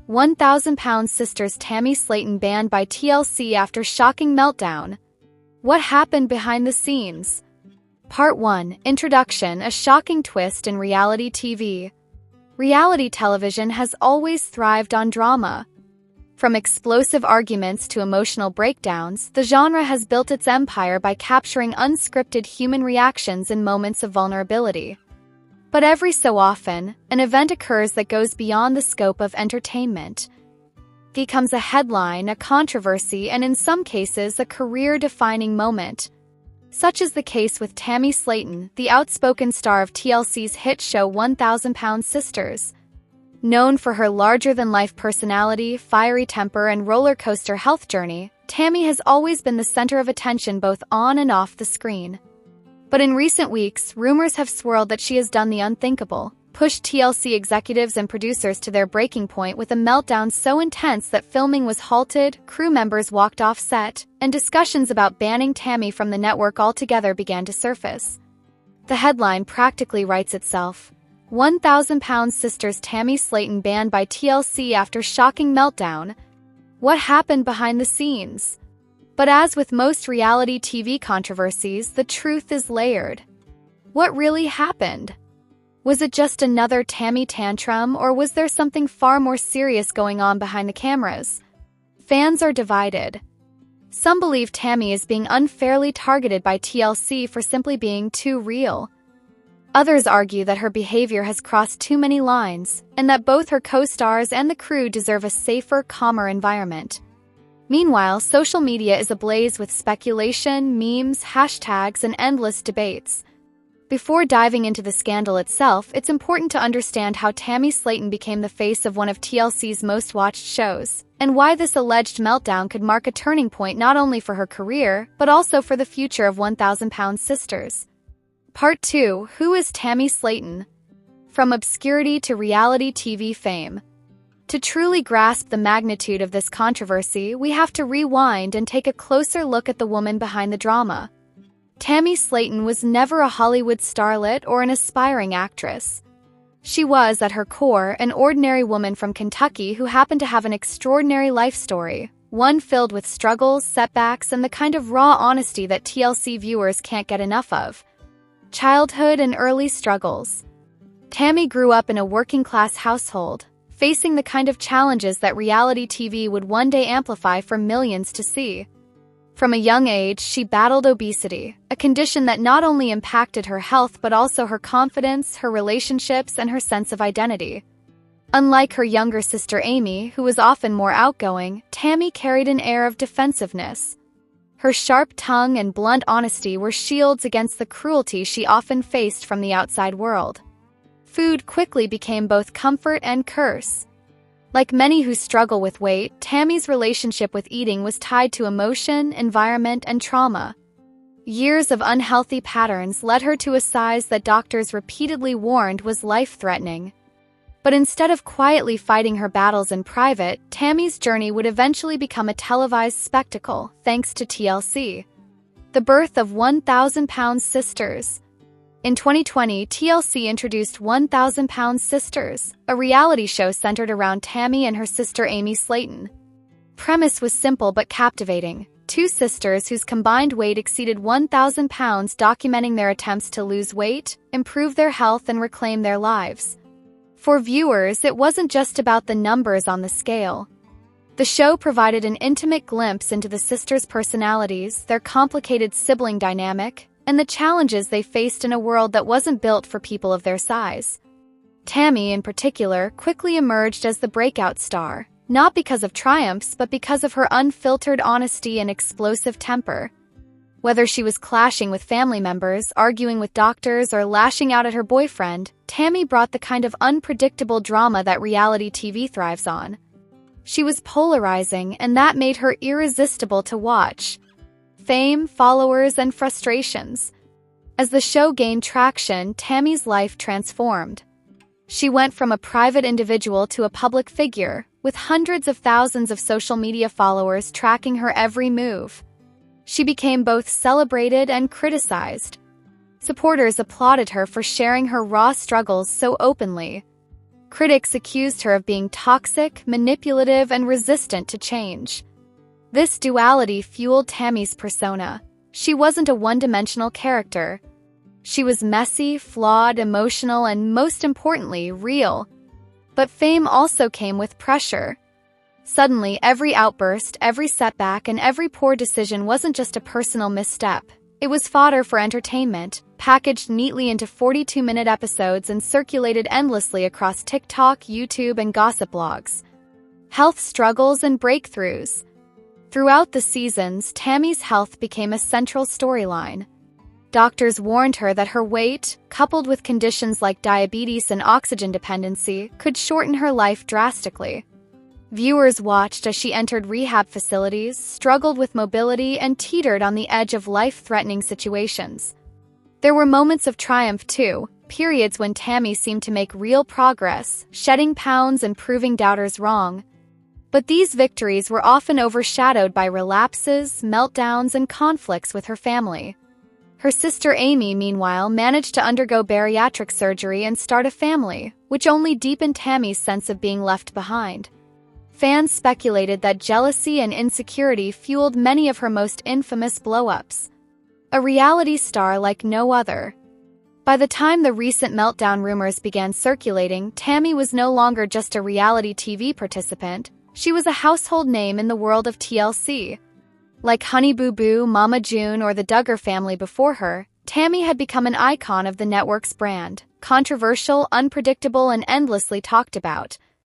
1,000-pound Sisters Tammy Slaton banned by TLC after shocking meltdown. What happened behind the scenes? Part 1. Introduction: a shocking twist in reality TV. Reality television has always thrived on drama. From explosive arguments to emotional breakdowns, the genre has built its empire by capturing unscripted human reactions in moments of vulnerability. But every so often, an event occurs that goes beyond the scope of entertainment. It becomes a headline, a controversy, and in some cases, a career-defining moment. Such is the case with Tammy Slaton, the outspoken star of TLC's hit show 1,000-Pound Sisters. Known for her larger-than-life personality, fiery temper, and roller-coaster health journey, Tammy has always been the center of attention both on and off the screen. But in recent weeks, rumors have swirled that she has done the unthinkable, pushed TLC executives and producers to their breaking point with a meltdown so intense that filming was halted, crew members walked off set, and discussions about banning Tammy from the network altogether began to surface. The headline practically writes itself. 1,000-pound Sisters Tammy Slaton banned by TLC after shocking meltdown. What happened behind the scenes? But as with most reality TV controversies, the truth is layered. What really happened? Was it just another Tammy tantrum, or was there something far more serious going on behind the cameras? Fans are divided. Some believe Tammy is being unfairly targeted by TLC for simply being too real. Others argue that her behavior has crossed too many lines, and that both her co-stars and the crew deserve a safer, calmer environment. Meanwhile, social media is ablaze with speculation, memes, hashtags, and endless debates. Before diving into the scandal itself, it's important to understand how Tammy Slaton became the face of one of TLC's most watched shows, and why this alleged meltdown could mark a turning point not only for her career, but also for the future of 1,000-Pound Sisters. Part 2. Who is Tammy Slaton? From obscurity to reality TV fame. To truly grasp the magnitude of this controversy, we have to rewind and take a closer look at the woman behind the drama. Tammy Slaton was never a Hollywood starlet or an aspiring actress. She was, at her core, an ordinary woman from Kentucky who happened to have an extraordinary life story, one filled with struggles, setbacks, and the kind of raw honesty that TLC viewers can't get enough of. Childhood and early struggles. Tammy grew up in a working-class household, facing the kind of challenges that reality TV would one day amplify for millions to see. From a young age, she battled obesity, a condition that not only impacted her health but also her confidence, her relationships, and her sense of identity. Unlike her younger sister Amy, who was often more outgoing, Tammy carried an air of defensiveness. Her sharp tongue and blunt honesty were shields against the cruelty she often faced from the outside world. Food quickly became both comfort and curse. Like many who struggle with weight, Tammy's relationship with eating was tied to emotion, environment, and trauma. Years of unhealthy patterns led her to a size that doctors repeatedly warned was life-threatening. But instead of quietly fighting her battles in private, Tammy's journey would eventually become a televised spectacle, thanks to TLC. The birth of 1,000-Pound Sisters. In 2020, TLC introduced 1,000-Pound Sisters, a reality show centered around Tammy and her sister Amy Slaton. Premise was simple but captivating. Two sisters whose combined weight exceeded 1,000 pounds documenting their attempts to lose weight, improve their health, and reclaim their lives. For viewers, it wasn't just about the numbers on the scale. The show provided an intimate glimpse into the sisters' personalities, their complicated sibling dynamic, and the challenges they faced in a world that wasn't built for people of their size. Tammy, in particular, quickly emerged as the breakout star, not because of triumphs but because of her unfiltered honesty and explosive temper. Whether she was clashing with family members, arguing with doctors, or lashing out at her boyfriend, Tammy brought the kind of unpredictable drama that reality TV thrives on. She was polarizing, and that made her irresistible to watch. Fame, followers, and frustrations. As the show gained traction, Tammy's life transformed. She went from a private individual to a public figure, with hundreds of thousands of social media followers tracking her every move. She became both celebrated and criticized. Supporters applauded her for sharing her raw struggles so openly. Critics accused her of being toxic, manipulative, and resistant to change. This duality fueled Tammy's persona. She wasn't a one-dimensional character. She was messy, flawed, emotional, and most importantly, real. But fame also came with pressure. Suddenly, every outburst, every setback, and every poor decision wasn't just a personal misstep. It was fodder for entertainment, packaged neatly into 42-minute episodes and circulated endlessly across TikTok, YouTube, and gossip blogs. Health struggles and breakthroughs. Throughout the seasons, Tammy's health became a central storyline. Doctors warned her that her weight, coupled with conditions like diabetes and oxygen dependency, could shorten her life drastically. Viewers watched as she entered rehab facilities, struggled with mobility, and teetered on the edge of life-threatening situations. There were moments of triumph, too, periods when Tammy seemed to make real progress, shedding pounds and proving doubters wrong. But these victories were often overshadowed by relapses, meltdowns, and conflicts with her family. Her sister Amy, meanwhile, managed to undergo bariatric surgery and start a family, which only deepened Tammy's sense of being left behind. Fans speculated that jealousy and insecurity fueled many of her most infamous blow-ups. A reality star like no other. By the time the recent meltdown rumors began circulating, Tammy was no longer just a reality TV participant. She was a household name in the world of TLC. Like Honey Boo Boo, Mama June, or the Duggar family before her, Tammy had become an icon of the network's brand, controversial, unpredictable, and endlessly talked about.